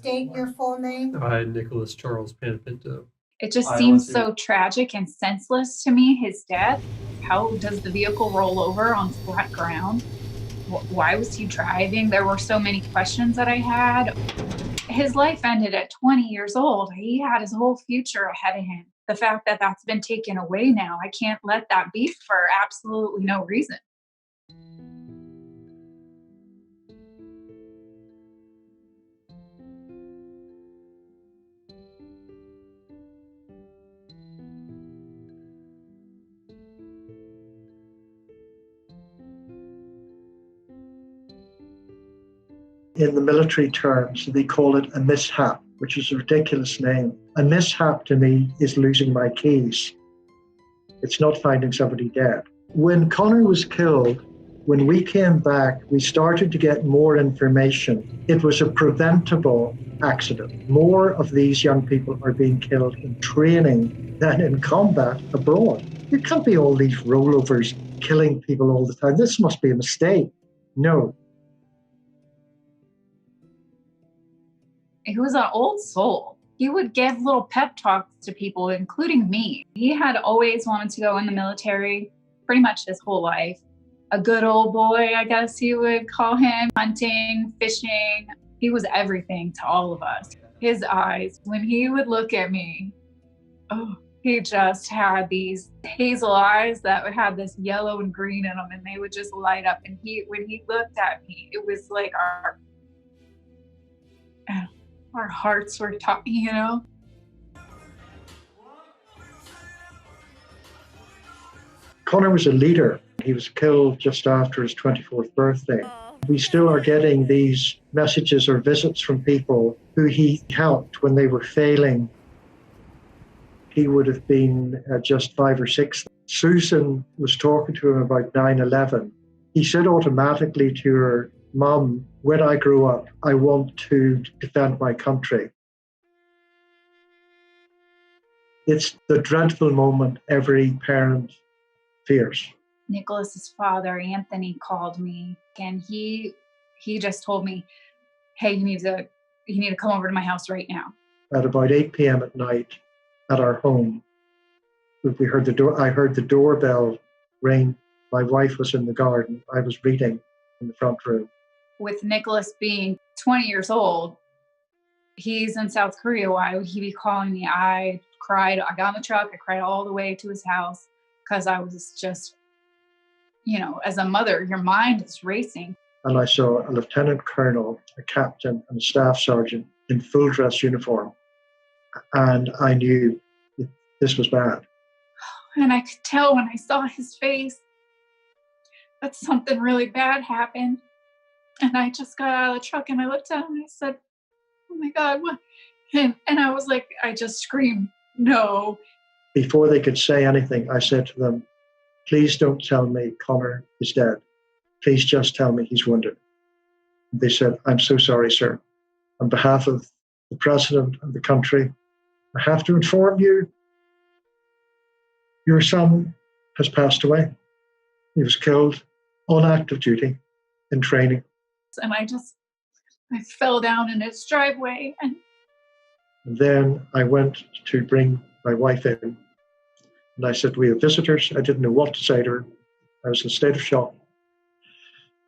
state your full name? I, Nicholas Charles Panapinto. It just seems so tragic and senseless to me, his death. How does the vehicle roll over on flat ground? Why was he driving? There were so many questions that I had. His life ended at 20 years old. He had his whole future ahead of him. The fact that that's been taken away now, I can't let that be for absolutely no reason. In the military terms, they call it a mishap, which is a ridiculous name. A mishap to me is losing my keys. It's not finding somebody dead. When Connor was killed, when we came back, we started to get more information. It was a preventable accident. More of these young people are being killed in training than in combat abroad. There can't be all these rollovers killing people all the time. This must be a mistake. No. He was an old soul. He would give little pep talks to people, including me. He had always wanted to go in the military pretty much his whole life. A good old boy, I guess you would call him. Hunting, fishing. He was everything to all of us. His eyes, when he would look at me, he just had these hazel eyes that had this yellow and green in them, and they would just light up. And when he looked at me, it was like our hearts were talking, you know? Connor was a leader. He was killed just after his 24th birthday. We still are getting these messages or visits from people who he helped when they were failing. He would have been just 5 or 6. Susan was talking to him about 9/11. He said automatically to her, "Mom, when I grow up, I want to defend my country." It's the dreadful moment every parent fears. Nicholas's father, Anthony, called me, and he just told me, "Hey, you need to come over to my house right now." At about 8 p.m. at night at our home, I heard the doorbell ring. My wife was in the garden. I was reading in the front room. With Nicholas being 20 years old, he's in South Korea. Why would he be calling me? I cried. I got in the truck. I cried all the way to his house because I was just, as a mother, your mind is racing. And I saw a lieutenant colonel, a captain, and a staff sergeant in full dress uniform. And I knew this was bad. And I could tell when I saw his face that something really bad happened. And I just got out of the truck and I looked at him and I said, "Oh my God, what?" And I was like, I just screamed, "No." Before they could say anything, I said to them, "Please don't tell me Connor is dead. Please just tell me he's wounded." They said, "I'm so sorry, sir. On behalf of the president of the country, I have to inform you, your son has passed away. He was killed on active duty in training." And I fell down in his driveway. And then I went to bring my wife in. And I said, "We have visitors." I didn't know what to say to her. I was in a state of shock.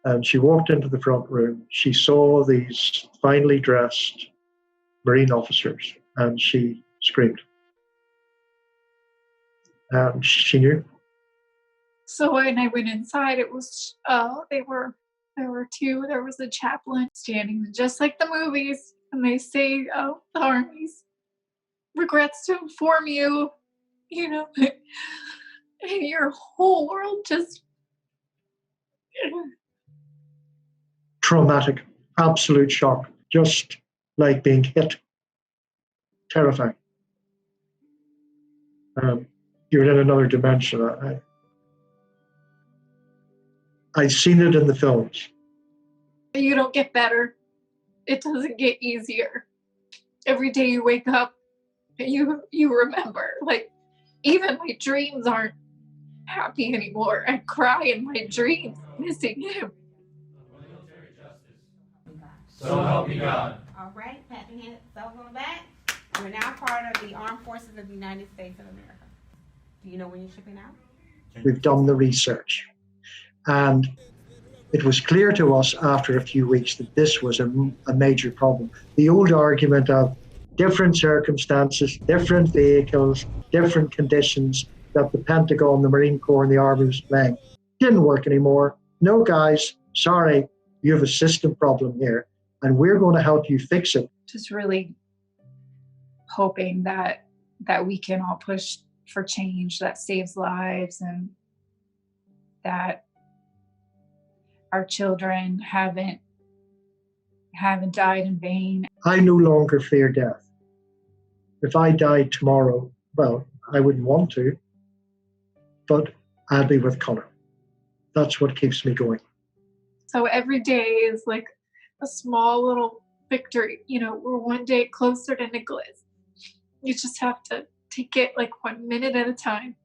And she walked into the front room. She saw these finely dressed Marine officers, and she screamed. And she knew. So when I went inside, it was, there were two. There was a chaplain standing just like the movies. And they say, "Oh, the Army's regrets to inform you," and your whole world just... Traumatic, absolute shock, just like being hit. Terrifying. You're in another dimension. I've seen it in the films. You don't get better. It doesn't get easier. Every day you wake up, you remember. Like, even my dreams aren't happy anymore. I cry in my dreams, missing him. So help me God. All right, pat your yourself on the back. You're now part of the Armed Forces of the United States of America. Do you know when you're shipping out? We've done the research. And it was clear to us after a few weeks that this was a major problem. The old argument of different circumstances, different vehicles, different conditions that the Pentagon, the Marine Corps, and the Army was playing didn't work anymore. No, guys, sorry, you have a system problem here, and we're going to help you fix it. Just really hoping that we can all push for change that saves lives, and that our children haven't died in vain. I no longer fear death. If I died tomorrow, well, I wouldn't want to, but I'll be with Connor. That's what keeps me going. So every day is like a small little victory. You know, we're one day closer to Nicholas. You just have to take it like 1 minute at a time.